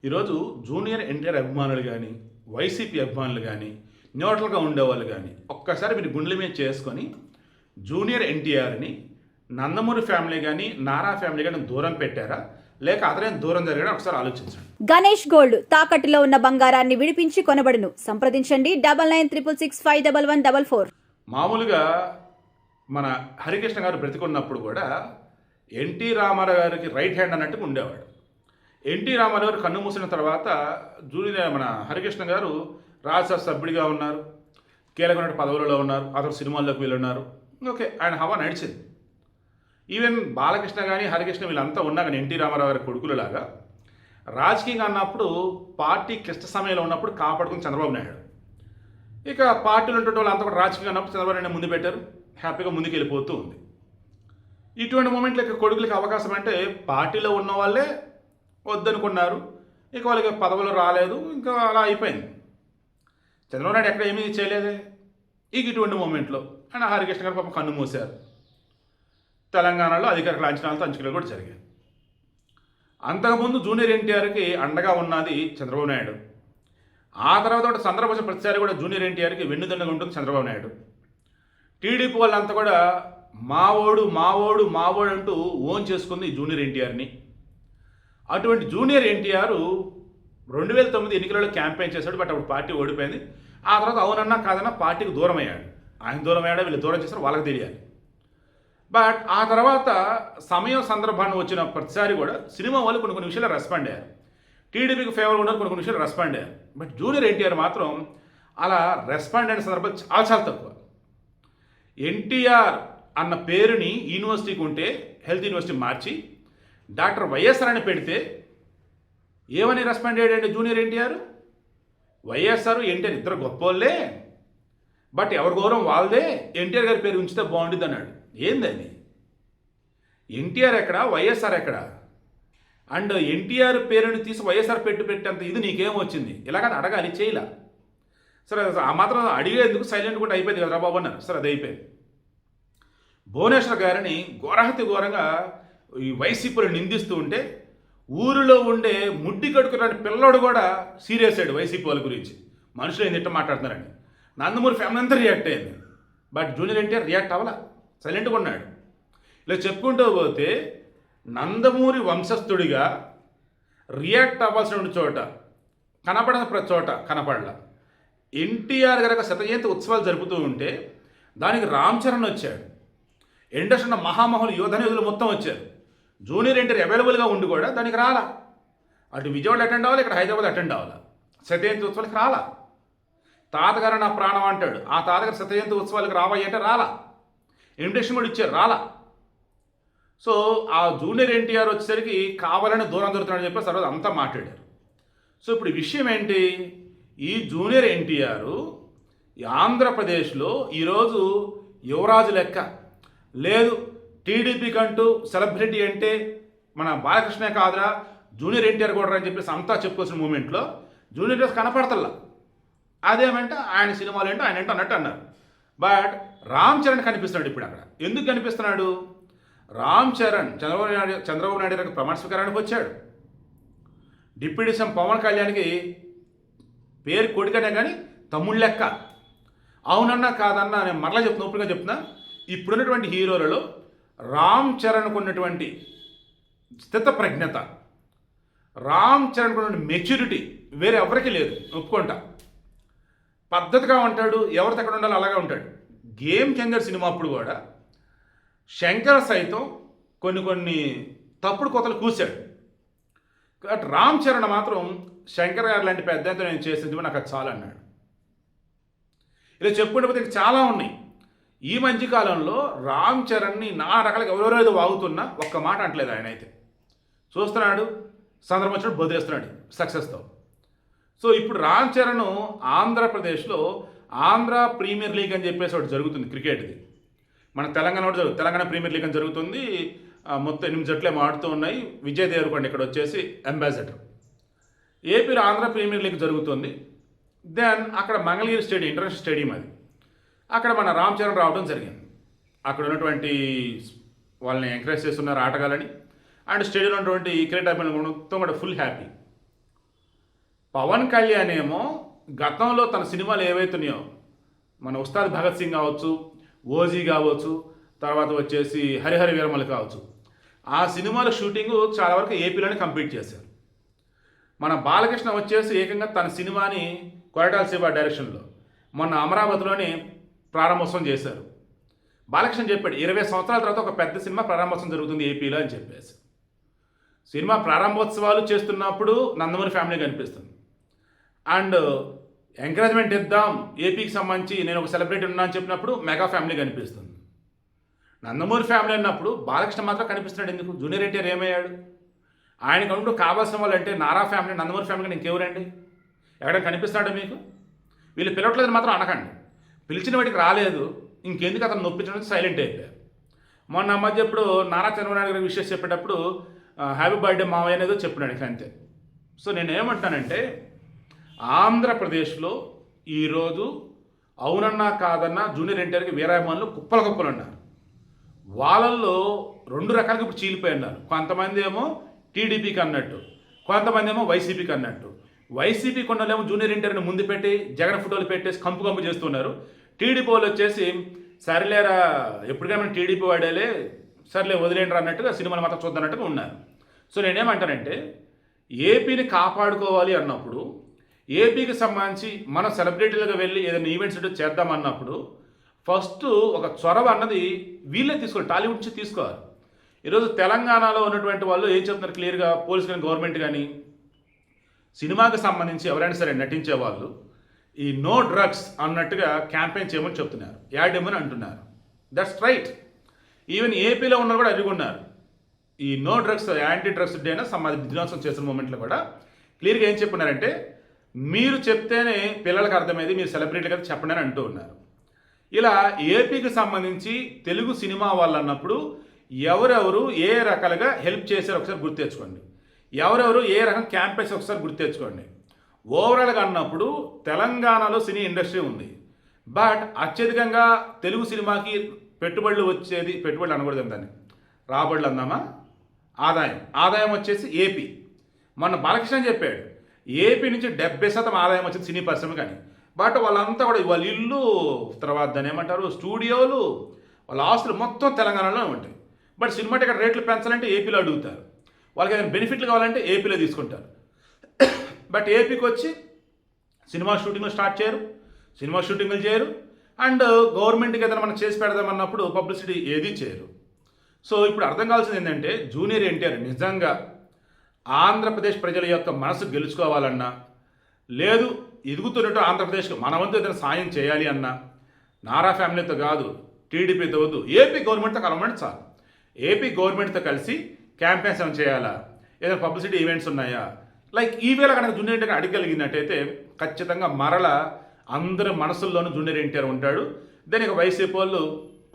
ఈరోజు జూనియర్ ఎన్టీఆర్ అభిమానులు కానీ, వైసీపీ అభిమానులు కానీ, న్యూట్రల్‌గా ఉండేవాళ్ళు గానీ, ఒక్కసారి మీరు గుండెల మీద చేసుకొని, జూనియర్ ఎన్టీఆర్‌ని నందమూరి ఫ్యామిలీ గానీ, నారా ఫ్యామిలీ గానీ దూరం పెట్టారా? లేక అతనే దూరం జరిగాడా? ఒకసారి ఆలోచించండి. గణేష్ గోల్డ్ తాకట్టులో ఉన్న బంగారాన్ని విడిపించి కొనబడును. సంప్రదించండి 9966511144. మామూలుగా మన హరికృష్ణ గారు బ్రతికున్నప్పుడు కూడా ఎన్టీ రామారావు గారికి రైట్ హ్యాండ్ అన్నట్టుగా ఉండేవాడు. ఎన్టీ రామారావు గారు కన్ను మూసిన తర్వాత జూనియర్ మన హరికృష్ణ గారు రాజ్యసభ సభ్యుడిగా ఉన్నారు, కీలకమైన పదవులలో ఉన్నారు, అతను సినిమాల్లోకి వెళ్ళున్నారు. ఓకే, ఆయన హవా నడిచింది. ఈవెన్ బాలకృష్ణ కానీ హరికృష్ణ వీళ్ళంతా ఉన్నా కానీ ఎన్టీ రామారావు గారి కొడుకులలాగా రాజకీయంగా అన్నప్పుడు పార్టీ క్లిష్ట సమయంలో ఉన్నప్పుడు కాపాడుకుని చంద్రబాబు నాయుడు. ఇక పార్టీలు ఉంటుంటే వాళ్ళు అంతా కూడా రాజకీయంగా ఉన్నప్పుడు చంద్రబాబు నాయుడు ముందు పెట్టారు, హ్యాపీగా ముందుకు వెళ్ళిపోతూ ఉంది. ఇటువంటి మూమెంట్లకి కొడుకులకి అవకాశం అంటే పార్టీలో ఉన్న వాళ్ళే వద్దనుకున్నారు, ఇక వాళ్ళకి పదవులు రాలేదు, ఇంకా అలా అయిపోయింది. చంద్రబాబు నాయుడు ఎక్కడ ఏమీ చేయలేదే. ఇక ఇటువంటి మూమెంట్లో ఆయన హరికృష్ణ గారు పాపం కన్ను మూశారు. తెలంగాణలో అధికార లాంఛనాలతో అంచుకలు కూడా జరిగాయి. అంతకుముందు జూనియర్ ఎన్టీఆర్కి అండగా ఉన్నది చంద్రబాబు నాయుడు. ఆ తర్వాత కూడా సందర్భం ప్రతిసారి కూడా జూనియర్ ఎన్టీఆర్కి వెన్నుదన్నుగా ఉంటుంది చంద్రబాబు నాయుడు. టీడీపీ వాళ్ళంతా కూడా మావోడు మావోడు మావోడు అంటూ ఓన్ చేసుకుంది జూనియర్ ఎన్టీఆర్ని. అటువంటి జూనియర్ ఎన్టీఆర్ 2009 ఎన్నికలలో క్యాంపెయిన్ చేశాడు, బట్ అప్పుడు పార్టీ ఓడిపోయింది. ఆ తర్వాత అవునన్నా కాదన్నా పార్టీకి దూరం అయ్యాడు. ఆయన దూరం అయ్యాడో వీళ్ళు దూరం చేస్తారో వాళ్ళకి తెలియాలి. బట్ ఆ తర్వాత సమయం సందర్భాన్ని వచ్చిన ప్రతిసారి కూడా సినిమా వాళ్ళు కొన్ని విషయాలు రెస్పాండ్ అయ్యారు. టీడీపీకి ఫేవర్ ఉన్న కొన్ని విషయాలు రెస్పాండ్ అయ్యారు. బట్ జూనియర్ ఎన్టీఆర్ మాత్రం అలా రెస్పాండ్ అయిన సందర్భాలు చాలా చాలా తక్కువ. ఎన్టీఆర్ అన్న పేరుని యూనివర్సిటీకి ఉంటే హెల్త్ యూనివర్సిటీ మార్చి డాక్టర్ వైఎస్ఆర్ అని పెడితే ఏమని రెస్పాండ్ అయ్యాడండి జూనియర్ ఎన్టీఆర్? వైఎస్ఆర్ ఎన్టీఆర్ ఇద్దరు గొప్పోళ్ళే, బట్ ఎవరి గౌరవం వాళ్ళదే, ఎన్టీఆర్ గారి పేరు ఉంచితే బాగుంటుంది అన్నాడు. ఏందని? ఎన్టీఆర్ ఎక్కడా, వైఎస్ఆర్ ఎక్కడా? అండ్ ఎన్టీఆర్ పేరుని తీసి వైఎస్ఆర్ పెట్టేంత ఇది నీకేం వచ్చింది? ఇలాగని అడగాలి, చేయలా. సరే ఆ మాత్రం అడిగేందుకు సైలెంట్ కూడా అయిపోయింది కదా బాబు అన్నారు. సరే అది అయిపోయింది. భువనేశ్వర్ గారిని ఘోరాతి ఘోరంగా ఈ వైసీపీలో నిందిస్తూ ఉంటే ఊరిలో ఉండే ముడ్డి కడుకురాని పిల్లోడు కూడా సీరియస్ అయ్యాడు వైసీపీ వాళ్ళ గురించి. మనుషులు ఏం తిట్ట మాట్లాడుతున్నారని నందమూరి ఫ్యామిలీ అంతా రియాక్ట్ అయ్యింది. బట్ జూనియర్ ఎన్టీఆర్ రియాక్ట్ అవ్వాల, సైలెంట్గా ఉన్నాడు. ఇలా చెప్పుకుంటూ పోతే నందమూరి వంశస్థుడిగా రియాక్ట్ అవ్వాల్సిన చోట కనపడని ప్రతి చోట కనపడలా. ఎన్టీఆర్ గారి శతజయంతి ఉత్సవాలు జరుపుతూ ఉంటే దానికి రామ్ చరణ్ వచ్చాడు. ఇండస్ట్రీ మహామహులు యోధనయుధులు మొత్తం వచ్చారు. జూనియర్ ఎన్టీఆర్ అవైలబుల్గా ఉండి కూడా దానికి రాలా. అటు విజయవాడ అటెండ్ అవ్వాలి, ఇక్కడ హైదరాబాద్ అటెండ్ అవ్వాలి. శతజయంతి ఉత్సవాలకి రాలా. తాతగారు నా ప్రాణం అంటాడు, ఆ తాతగారు శతజయంతి ఉత్సవాలకు రావాయి అంటే రాలా. ఇన్విటేషన్ కూడా ఇచ్చారు, రాలా. సో ఆ జూనియర్ ఎన్టీఆర్ వచ్చేసరికి కావాలని దూరం దొరుకుతున్నాడని చెప్పి సర్వద అంతా మాట్లాడారు. సో ఇప్పుడు ఈ విషయం ఏంటి? ఈ జూనియర్ ఎన్టీఆర్ ఆంధ్రప్రదేశ్లో ఈరోజు యువరాజు లెక్క లేదు. టీడీపీ కంటూ సెలబ్రిటీ అంటే మన బాలకృష్ణే కాదురా, జూనియర్ ఎన్టీఆర్ కూడా అని చెప్పేసి అంతా చెప్పుకోవాల్సిన మూమెంట్లో జూనియర్ ఎన్టీఆర్ కనపడతల్లా. అదేమంటే ఆయన సినిమాలు ఏంటో ఆయన ఏంటో అన్నట్టు అన్నారు. బట్ రామ్ చరణ్ కనిపిస్తున్నాడు ఇప్పుడు అక్కడ. ఎందుకు కనిపిస్తున్నాడు? రామ్ చరణ్ చంద్రబాబు నాయుడు గారికి ప్రమాణ స్వీకారానికి వచ్చాడు. డిప్యూటీ సీఎం పవన్ కళ్యాణ్కి పేరు కొడుకనే కానీ తమ్ముడు లెక్క. అవునన్నా కాదన్నా నేను మరలా చెప్తున్నా, ఓపెన్గా చెప్తున్నా, ఇప్పుడున్నటువంటి హీరోలలో రామ్ చరణ్కు ఉన్నటువంటి స్థితప్రజ్ఞత, రామ్ చరణ్కు ఉన్నటువంటి మెచ్యూరిటీ వేరే ఎవరికి లేదు, ఒప్పుకుంటా. పద్ధతిగా ఉంటాడు, ఎవరితో ఎక్కడ ఉండాలో అలాగే ఉంటాడు. గేమ్ చేంజర్ సినిమా అప్పుడు కూడా శంకర్ సైతం కొన్ని తప్పుడు కొత్తలు కూశాడు. బట్ రామ్ చరణ్ మాత్రం శంకర్ గారు లాంటి పెద్దంతో నేను చేసింది నాకు అది చాలా అన్నాడు. ఇలా చెప్పుకుంటే పోతే చాలా ఉన్నాయి. ఈ మధ్యకాలంలో రామ్ చరణ్ని నా రకాలుగా ఎవరెవరేదో వాగుతున్నా ఒక్క మాట అంటలేదు. ఆయన అయితే చూస్తున్నాడు, సందర్భం వచ్చినప్పుడు బదిలేస్తున్నాడు సక్సెస్తో. సో ఇప్పుడు రామ్ చరణ్ ఆంధ్రప్రదేశ్లో ఆంధ్ర ప్రీమియర్ లీగ్ అని చెప్పేసి ఒకటి జరుగుతుంది క్రికెట్ది. మన తెలంగాణలో జరుగుతుంది, తెలంగాణ ప్రీమియర్ లీగ్ అని జరుగుతుంది. మొత్తం 8 జట్లే ఆడుతూ ఉన్నాయి. విజయ్ దేవరకొండ ఇక్కడ వచ్చేసి అంబాసిడర్. ఏపీలో ఆంధ్ర ప్రీమియర్ లీగ్ జరుగుతుంది. దెన్ అక్కడ మంగళగిరి స్టేడియం, ఇంటర్నేషనల్ స్టేడియం అది. అక్కడ మన రామ్ చరణ్ రావడం జరిగింది. అక్కడ ఉన్నటువంటి వాళ్ళని ఎంకరేజ్ చేస్తున్నారు ఆటగాళ్ళని. అండ్ స్టేడియంలో ఉన్నటువంటి క్రికెట్ అభిమానులు మొత్తం కూడా ఫుల్ హ్యాపీ. పవన్ కళ్యాణ్ ఏమో గతంలో తన సినిమాలు ఏవైతున్నాయో మన ఉస్తాద్ భగత్ సింగ్ కావచ్చు, ఓజీ కావచ్చు, తర్వాత వచ్చేసి హరిహర వీరమలు కావచ్చు, ఆ సినిమాల షూటింగ్ చాలా వరకు ఏపీలోనే కంప్లీట్ చేశారు. మన బాలకృష్ణ వచ్చేసి ఏకంగా తన సినిమాని కొరటాల శివ డైరెక్షన్లో మొన్న అమరావతిలోని ప్రారంభోత్సవం చేశారు. బాలకృష్ణ చెప్పాడు 20 సంవత్సరాల తర్వాత ఒక పెద్ద సినిమా ప్రారంభోత్సవం జరుగుతుంది ఏపీలో అని చెప్పేసి. సినిమా ప్రారంభోత్సవాలు చేస్తున్నప్పుడు నందమూరి ఫ్యామిలీ కనిపిస్తుంది. అండ్ ఎంకరేజ్మెంట్ ఇద్దాం ఏపీకి సంబంధించి నేను ఒక సెలబ్రిటీ ఉన్నా అని చెప్పినప్పుడు మెగా ఫ్యామిలీ కనిపిస్తుంది. నందమూరి ఫ్యామిలీ అన్నప్పుడు బాలకృష్ణ మాత్రం కనిపిస్తున్నాడు ఎందుకు? జూనియర్ ఎన్టీఆర్ ఏమయ్యాడు? ఆయనకు అంటూ కావాల్సిన వాళ్ళు అంటే నారా ఫ్యామిలీ, నందమూరి ఫ్యామిలీ ఇంకెవరండి? ఎక్కడ కనిపిస్తున్నాడు మీకు? వీళ్ళు పిలవట్లేదని మాత్రం అనకండి. పిలిచిన వాటికి రాలేదు, ఇంకెందుకు అతను నొప్పించడం సైలెంట్ అయిపోయారు. మొన్న మధ్య ఇప్పుడు నారా చంద్రబాబు నాయుడు గారి విషయం చెప్పేటప్పుడు హ్యాపీ బర్త్డే మావయ్య అనేదో చెప్పినాడు ఇక అంతే. సో నేను ఏమంటానంటే ఆంధ్రప్రదేశ్లో ఈరోజు అవునన్నా కాదన్నా జూనియర్ ఎన్టీఆర్కి వీరాభిమానులు కుప్పలు కుప్పలు ఉన్నారు. వాళ్ళల్లో 2 రకాలుగా ఇప్పుడు చీలిపోయి ఉన్నారు. కొంతమంది ఏమో టీడీపీకి అన్నట్టు, కొంతమంది ఏమో వైసీపీకి అన్నట్టు. వైసీపీ కొన్నలేమో జూనియర్ ఎన్టీఆర్ని ముందు పెట్టి జగన్ ఫోటోలు పెట్టేసి కంపు కంపు చేస్తున్నారు. టీడీపీ వాళ్ళు వచ్చేసి సరేలేరా ఎప్పటికైనా మనం టీడీపీ వాడేలే, సర్లే వదిలేండి అన్నట్టుగా సినిమాలు మాత్రం చూద్దన్నట్టుగా ఉన్నారు. సో నేనేమంటానంటే ఏపీని కాపాడుకోవాలి అన్నప్పుడు, ఏపీకి సంబంధించి మనం సెలబ్రిటీలుగా వెళ్ళి ఏదైనా ఈవెంట్స్ చేద్దామన్నప్పుడు ఫస్ట్ ఒక చొరవ అన్నది వీళ్ళే తీసుకోవాలి, టాలీవుడ్ నుంచి తీసుకోవాలి. ఈరోజు తెలంగాణలో ఉన్నటువంటి వాళ్ళు ఏం చెప్తున్నారు క్లియర్గా, పోలీసు కానీ గవర్నమెంట్ కానీ సినిమాకి సంబంధించి ఎవరైనా సరే నటించే వాళ్ళు ఈ నో డ్రగ్స్ అన్నట్టుగా క్యాంపెయిన్ చేయమని చెప్తున్నారు, యాడ్ ఇవ్వమని అంటున్నారు. That's right. ఈవెన్ ఏపీలో ఉన్న కూడా అడుగున్నారు. ఈ no drugs anti drugs day అయినా దినోత్సవం చేసిన మూమెంట్లో కూడా క్లియర్గా ఏం చెప్పున్నారంటే మీరు చెప్తేనే పిల్లలకు అర్థమైంది, మీరు సెలబ్రిటీ కదా చెప్పండి అని అంటూ ఉన్నారు. ఇలా ఏపీకి సంబంధించి తెలుగు సినిమా వాళ్ళు అన్నప్పుడు ఎవరెవరు ఏ రకాలుగా హెల్ప్ చేశారో ఒకసారి గుర్తు తెచ్చుకోండి, ఎవరెవరు ఏ రకం క్యాంపెయిన్స్ ఒకసారి గుర్తు తెచ్చుకోండి. ఓవరాల్గా అన్నప్పుడు తెలంగాణలో సినీ ఇండస్ట్రీ ఉంది, బట్ అత్యధికంగా తెలుగు సినిమాకి పెట్టుబడులు వచ్చేది, పెట్టుబడులు అనకూడదు దాన్ని, రాబడులు అందామా, ఆదాయం వచ్చేసి ఏపీ. మొన్న బాలకృష్ణ చెప్పాడు ఏపీ నుంచి 70% ఆదాయం వచ్చింది సినీ పరిశ్రమ కానీ. బట్ వాళ్ళంతా కూడా వాళ్ళ ఇల్లు, తర్వాత దాన్ని ఏమంటారు స్టూడియోలు, వాళ్ళ ఆస్తులు మొత్తం తెలంగాణలో ఉంటాయి. బట్ సినిమా టికెట్ రేట్లు పెంచాలంటే ఏపీలో అడుగుతారు, వాళ్ళకి ఏదైనా బెనిఫిట్లు కావాలంటే ఏపీలో తీసుకుంటారు. బట్ ఏపీకి వచ్చి సినిమా షూటింగ్లు స్టార్ట్ చేయరు, సినిమా షూటింగ్లు చేయరు, అండ్ గవర్నమెంట్కి ఏదైనా మనం చేసి పెడదామన్నప్పుడు పబ్లిసిటీ ఏది చేయరు. సో ఇప్పుడు అర్థం కావాల్సింది ఏంటంటే జూనియర్ ఎన్టీఆర్ నిజంగా ఆంధ్రప్రదేశ్ ప్రజల యొక్క మనసు గెలుచుకోవాలన్నా, లేదు ఎదుగుతున్నట్టు ఆంధ్రప్రదేశ్కి మన వంతు ఏదైనా సాయం చేయాలి అన్నా నారా ఫ్యామిలీతో కాదు, టీడీపీతో వద్దు, ఏపీ గవర్నమెంట్తో కలవమంటే చాలు. ఏపీ గవర్నమెంట్తో కలిసి క్యాంపెయిన్స్ ఏమైనా చేయాలా, ఏదైనా పబ్లిసిటీ ఈవెంట్స్ ఉన్నాయా, లైక్ ఈవేళ కనుక జూనియర్ ఎన్టీఆర్ అడగలిగినట్టయితే ఖచ్చితంగా మరల అందరి మనసుల్లోనూ జూనియర్ ఎన్టీఆర్ ఉంటాడు. దానికి వైసీపీ వాళ్ళు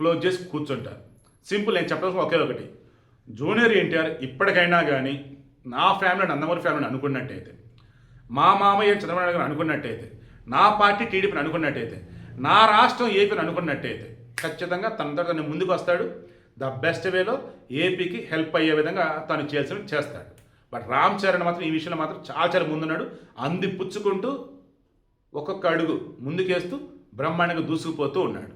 క్లోజ్ చేసి కూర్చుంటారు. సింపుల్, నేను చెప్పాల్సిన ఒకే ఒకటి, జూనియర్ ఎన్టీఆర్ ఇప్పటికైనా కానీ నా ఫ్యామిలీ నందమూరి ఫ్యామిలీని అనుకున్నట్టయితే, మా మామయ్య చంద్రబాబు నాయుడు గారు అనుకున్నట్టయితే, నా పార్టీ టీడీపీని అనుకున్నట్టయితే, నా రాష్ట్రం ఏపీని అనుకున్నట్టయితే ఖచ్చితంగా తను ముందుకు వస్తాడు. ద బెస్ట్ వేలో ఏపీకి హెల్ప్ అయ్యే విధంగా తను చేయాల్సినవి చేస్తాడు. బట్ రామ్ చరణ్ మాత్రం ఈ విషయంలో మాత్రం చాలా ముందున్నాడు. అంది పుచ్చుకుంటూ ఒక్కొక్క అడుగు ముందుకేస్తూ బ్రహ్మాండంగా దూసుకుపోతూ ఉన్నాడు.